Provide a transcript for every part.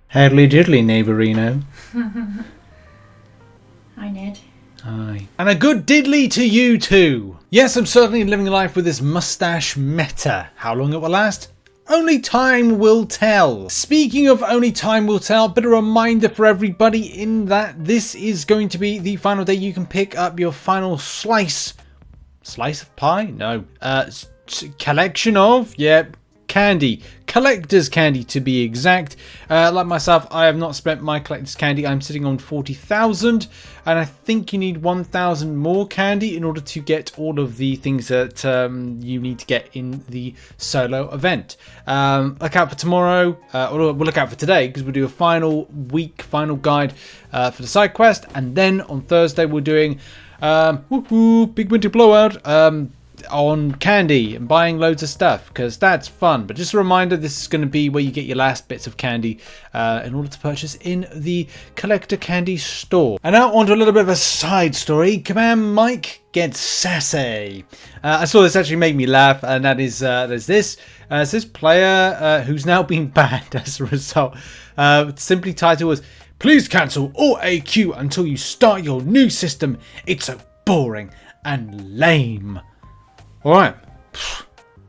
Howdy diddly, neighbourino. Hi, Ned. Hi. And a good diddly to you too. Yes, I'm certainly living life with this mustache meta. How long it will last? Only time will tell. Speaking of only time will tell, bit of a reminder for everybody in that this is going to be the final day you can pick up your final slice of pie? No. Collection of? Yep. Candy. Collector's candy to be exact. Like myself, I have not spent my collector's candy. I'm sitting on 40,000 and I think you need 1,000 more candy in order to get all of the things that you need to get in the solo event. Look out for tomorrow, or we'll look out for today because we'll do a final guide for the side quest, and then on Thursday we're doing big winter blowout on candy and buying loads of stuff because that's fun. But just a reminder, this is going to be where you get your last bits of candy in order to purchase in the collector candy store. And now on to a little bit of a side story. Kabam Mike gets sassy. I saw this actually make me laugh, and that is there's this player who's now been banned as a result. Simply titled was, "Please cancel all AQ until you start your new system. It's so boring and lame." Alright,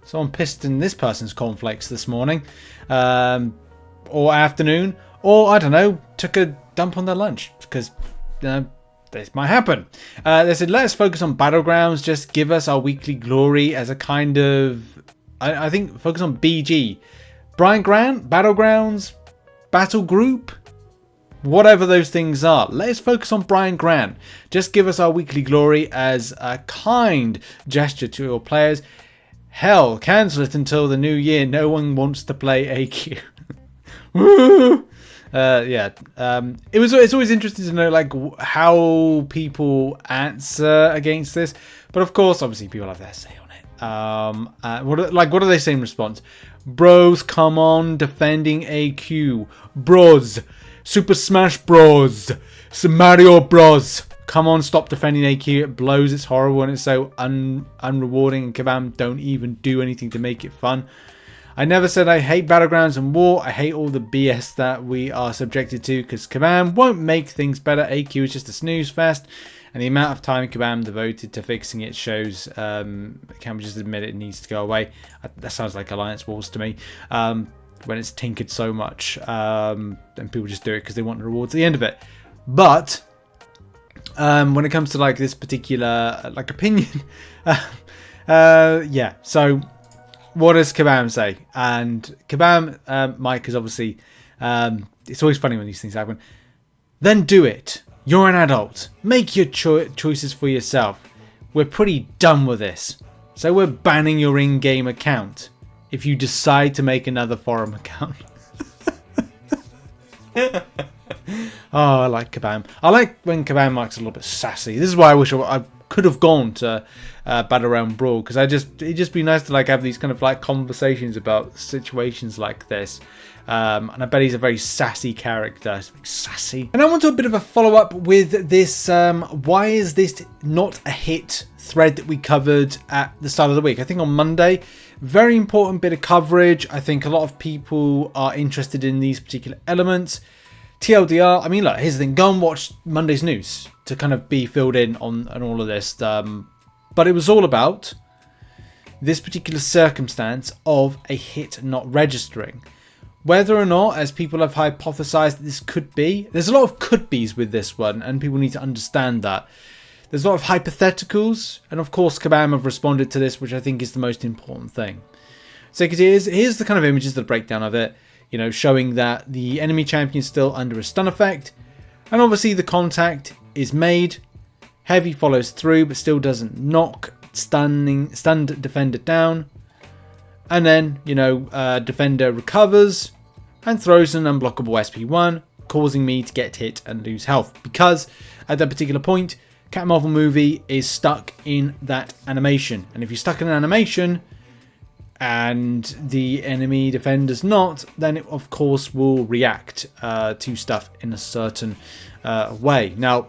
someone pissed in this person's cornflakes this morning, or afternoon, or I don't know, took a dump on their lunch, because, this might happen. They said, let us focus on Battlegrounds, just give us our weekly glory as a kind of, I think, focus on BG. Brian Grant, Battlegrounds, Battle Group, whatever those things are. Let's focus on Brian Grant. Just give us our weekly glory as a kind gesture to your players. Hell, cancel it until the new year. No one wants to play AQ. Woo! It's always interesting to know like how people answer against this. But of course, obviously, people have their say on it. What do they say in response? Bros, come on, defending AQ. Bros. Super Smash Bros. Some Mario Bros. Come on, stop defending AQ. It blows. It's horrible and it's so unrewarding. And Kabam don't even do anything to make it fun. I never said I hate Battlegrounds and War. I hate all the BS that we are subjected to because Kabam won't make things better. AQ is just a snooze fest. And the amount of time Kabam devoted to fixing it shows, can we just admit it needs to go away? That sounds like Alliance Wars to me. When it's tinkered so much, and people just do it because they want the rewards at the end of it. But when it comes to like this particular like opinion, yeah. So what does Kabam say? And Kabam, Mike is obviously, it's always funny when these things happen. Then do it. You're an adult. Make your choices for yourself. We're pretty done with this, so we're banning your in-game account if you decide to make another forum account. Oh, I like Kabam. I like when Kabam Mike's a little bit sassy. This is why I wish I could have gone to Battleground Brawl, because it'd just be nice to like have these kind of like conversations about situations like this. And I bet he's a very sassy character. Sassy. And I want to do a bit of a follow-up with this why is this not a hit thread that we covered at the start of the week. I think on Monday. Very important bit of coverage. I think a lot of people are interested in these particular elements. TLDR, I mean, look, here's the thing. Go and watch Monday's news to kind of be filled in on all of this. But it was all about this particular circumstance of a hit not registering. Whether or not, as people have hypothesized, this could be. There's a lot of could-bes with this one, and people need to understand that. There's a lot of hypotheticals, and of course Kabam have responded to this, which I think is the most important thing. So here's the kind of images, the breakdown of it, showing that the enemy champion is still under a stun effect, and obviously the contact is made, heavy follows through, but still doesn't knock stunned defender down, and then, defender recovers and throws an unblockable SP1, causing me to get hit and lose health, because at that particular point, Captain Marvel movie is stuck in that animation. And if you're stuck in an animation and the enemy defender's not, then it of course will react to stuff in a certain way. Now,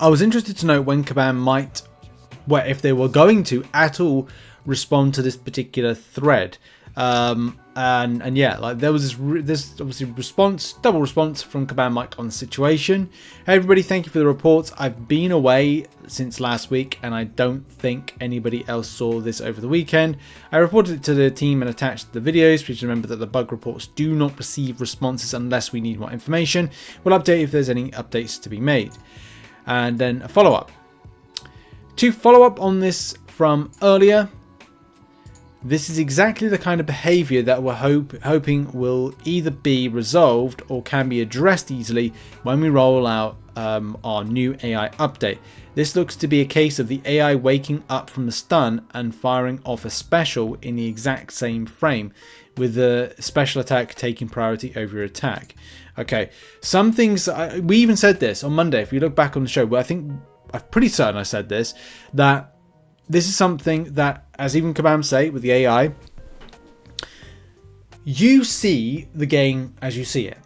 I was interested to know when Kabam might, if they were going to at all respond to this particular thread. And yeah, like there was this obviously double response from Kabam Mike on the situation. Hey everybody, thank you for the reports. I've been away since last week and I don't think anybody else saw this over the weekend. I reported it to the team and attached the videos. Please remember that the bug reports do not receive responses unless we need more information. We'll update if there's any updates to be made. And then a follow-up. To follow up on this from earlier, this is exactly the kind of behavior that we're hoping will either be resolved or can be addressed easily when we roll out our new AI update. This looks to be a case of the AI waking up from the stun and firing off a special in the exact same frame, with the special attack taking priority over your attack. Okay, some things, we even said this on Monday, if you look back on the show, where I'm pretty certain I said this, that this is something that, as even Kabam say with the AI, you see the game as you see it.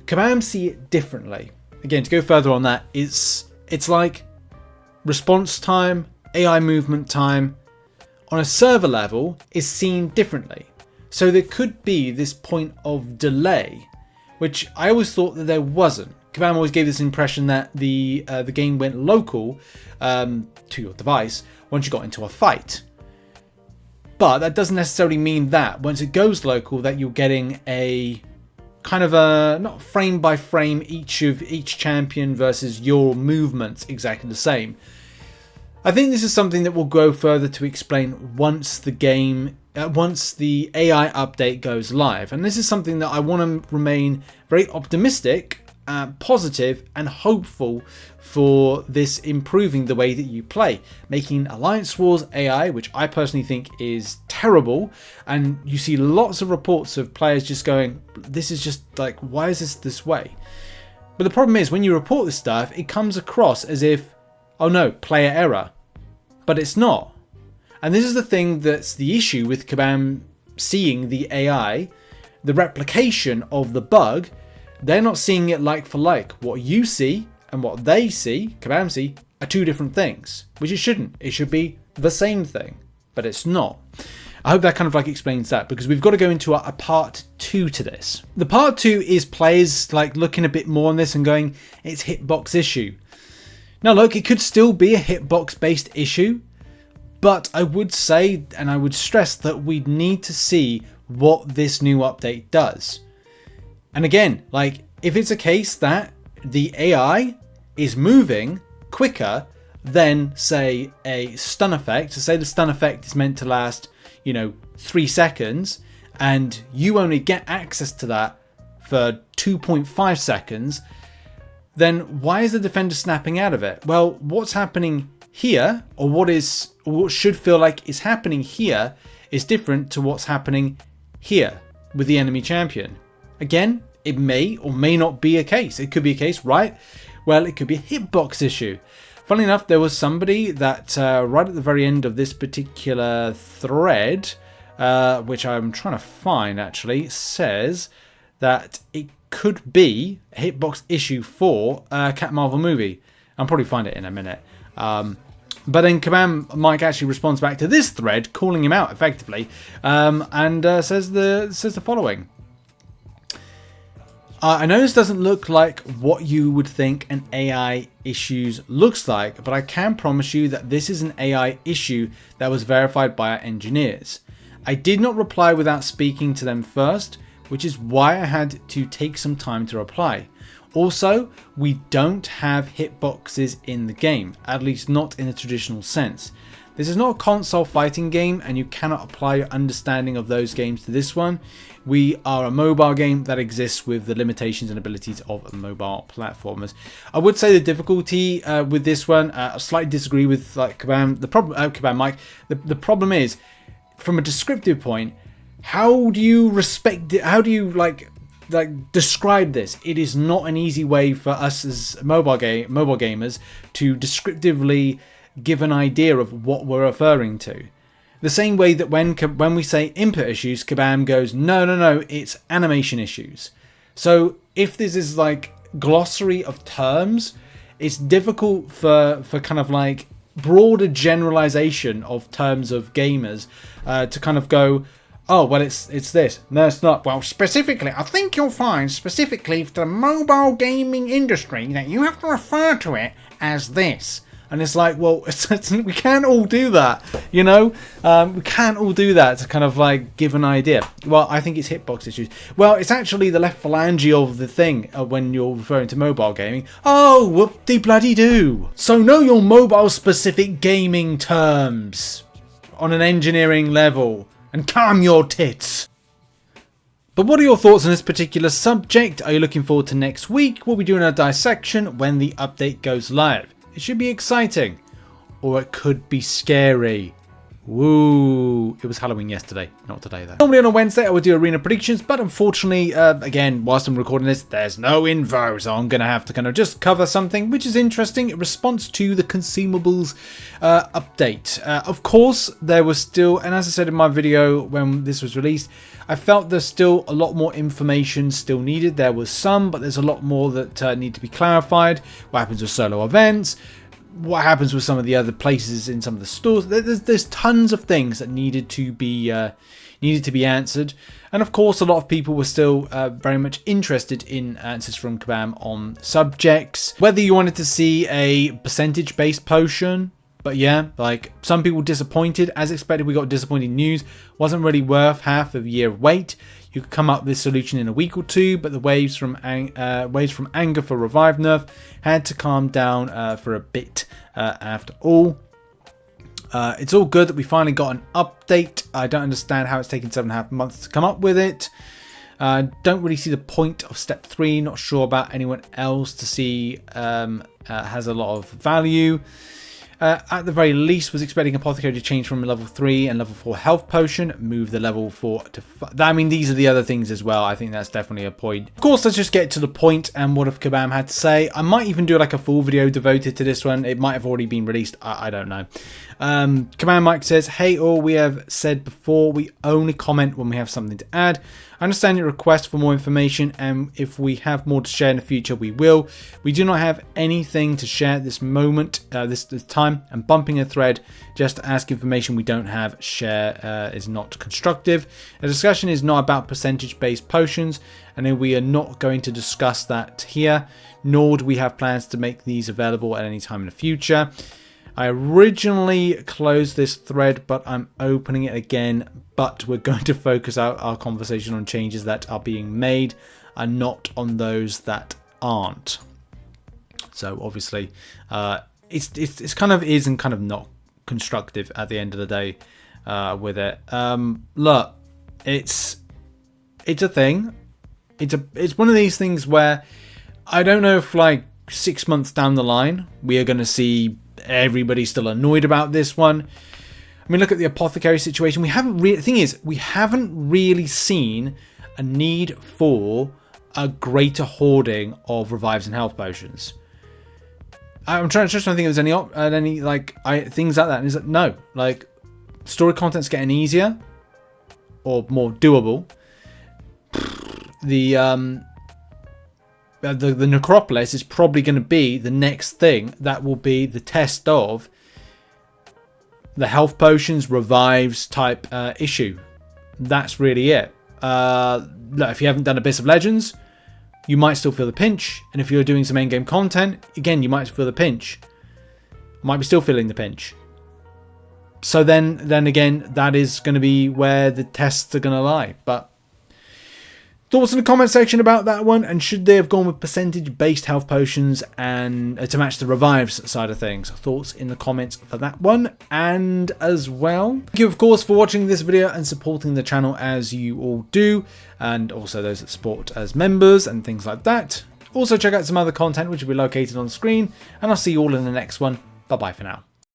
Kabam see it differently. Again, to go further on that, it's like response time, AI movement time, on a server level is seen differently. So there could be this point of delay, which I always thought that there wasn't. Kabam always gave this impression that the game went local to your device once you got into a fight. But that doesn't necessarily mean that once it goes local that you're getting a kind of a, not frame by frame, each champion versus your movements exactly the same. I think this is something that will go further to explain once the game, once the AI update goes live. And this is something that I want to remain very optimistic, positive and hopeful for this improving the way that you play, making Alliance Wars AI, which I personally think is terrible, and you see lots of reports of players just going, this is just like, why is this way? But the problem is when you report this stuff, it comes across as if, oh no, player error, but it's not. And this is the thing that's the issue with Kabam seeing the AI, the replication of the bug. They're not seeing it like for like. What you see and what they see, Kabam see, are two different things, which it shouldn't. It should be the same thing, but it's not. I hope that kind of like explains that, because we've got to go into a part 2 to this. The part 2 is players like looking a bit more on this and going, it's hitbox issue. Now look, it could still be a hitbox based issue, but I would say, and I would stress, that we need to see what this new update does. And again, like if it's a case that the AI is moving quicker than, say, a stun effect, so say the stun effect is meant to last, 3 seconds, and you only get access to that for 2.5 seconds, then why is the defender snapping out of it? Well, what's happening here, or what should feel like is happening here, is different to what's happening here with the enemy champion. Again, it may or may not be a case. It could be a case, right? Well, it could be a hitbox issue. Funnily enough, there was somebody that right at the very end of this particular thread, which I'm trying to find actually, says that it could be a hitbox issue for Cat Marvel movie. I'll probably find it in a minute. But then Kabam Mike actually responds back to this thread, calling him out effectively, and says the following. I know this doesn't look like what you would think an AI issues looks like, but I can promise you that this is an AI issue that was verified by our engineers. I did not reply without speaking to them first, which is why I had to take some time to reply. Also, we don't have hitboxes in the game, at least not in a traditional sense. This is not a console fighting game, and you cannot apply your understanding of those games to this one. We are a mobile game that exists with the limitations and abilities of mobile platformers. I would say the difficulty with this one, I slightly disagree with like Kabam. The problem, Kabam Mike. The problem is, from a descriptive point, how do you respect it? How do you like describe this? It is not an easy way for us as mobile gamers to descriptively give an idea of what we're referring to. The same way that when we say input issues, Kabam goes, no, it's animation issues. So if this is like glossary of terms, it's difficult for kind of like broader generalization of terms of gamers to kind of go, oh, well, it's this. No, it's not. Well, specifically, I think you'll find specifically for the mobile gaming industry that you have to refer to it as this. And it's like, well, we can't all do that, you know? We can't all do that to kind of like give an idea. Well, I think it's hitbox issues. Well, it's actually the left phalange of the thing when you're referring to mobile gaming. Oh, whoop-de-bloody-doo. So know your mobile-specific gaming terms on an engineering level and calm your tits. But what are your thoughts on this particular subject? Are you looking forward to next week? We'll be doing a dissection when the update goes live. It should be exciting, or it could be scary. Woo! It was Halloween yesterday, not today though. Normally on a Wednesday I would do arena predictions, but unfortunately, again, whilst I'm recording this, there's no info, so I'm going to have to kind of just cover something which is interesting in response to the Consumables update. Of course, there was still, and as I said in my video when this was released, I felt there's still a lot more information still needed. There was some, but there's a lot more that need to be clarified. What happens with solo events? What happens with some of the other places in some of the stores? There's tons of things that needed to be answered, and of course, a lot of people were still very much interested in answers from Kabam on subjects. Whether you wanted to see a percentage-based potion. But yeah, like some people disappointed. As expected, we got disappointing news. Wasn't really worth half a year of wait. You could come up with a solution in a week or two, but the waves from anger for revive nerf had to calm down for a bit after all. It's all good that we finally got an update. I don't understand how it's taken 7.5 months to come up with it. Don't really see the point of step 3. Not sure about anyone else to see has a lot of value. At the very least, was expecting Apothecary to change from level 3 and level 4 health potion, move the level 4 to 5. I mean, these are the other things as well. I think that's definitely a point. Of course, let's just get to the point and what have Kabam had to say. I might even do like a full video devoted to this one. It might have already been released. I don't know. Command Mike says, hey all, we have said before, we only comment when we have something to add. I understand your request for more information, and if we have more to share in the future, we will. We do not have anything to share at this moment, this time, and bumping a thread just to ask information we don't have share is not constructive. The discussion is not about percentage-based potions, and we are not going to discuss that here, nor do we have plans to make these available at any time in the future. I originally closed this thread, but I'm opening it again. But we're going to focus our conversation on changes that are being made and not on those that aren't. So obviously, it's kind of is and kind of not constructive at the end of the day with it. Look, it's a thing. It's one of these things where I don't know if like 6 months down the line we are going to see everybody still annoyed about this one. I mean, look at the Apothecary situation. We haven't really. The thing is, we haven't really seen a need for a greater hoarding of revives and health potions. I'm trying to think if there's any like things like that. And is that no? Like, story content's getting easier or more doable. The Necropolis is probably going to be the next thing that will be the test of the health potions revives type issue. That's really it. Look, if you haven't done Abyss of Legends, you might still feel the pinch, and if you're doing some endgame content, again, you might feel the pinch. Might be still feeling the pinch. So then again, that is going to be where the tests are going to lie. But thoughts in the comment section about that one, and should they have gone with percentage-based health potions and to match the revives side of things? Thoughts in the comments for that one, and as well, thank you of course for watching this video and supporting the channel as you all do, and also those that support as members and things like that. Also check out some other content which will be located on the screen, and I'll see you all in the next one. Bye bye for now.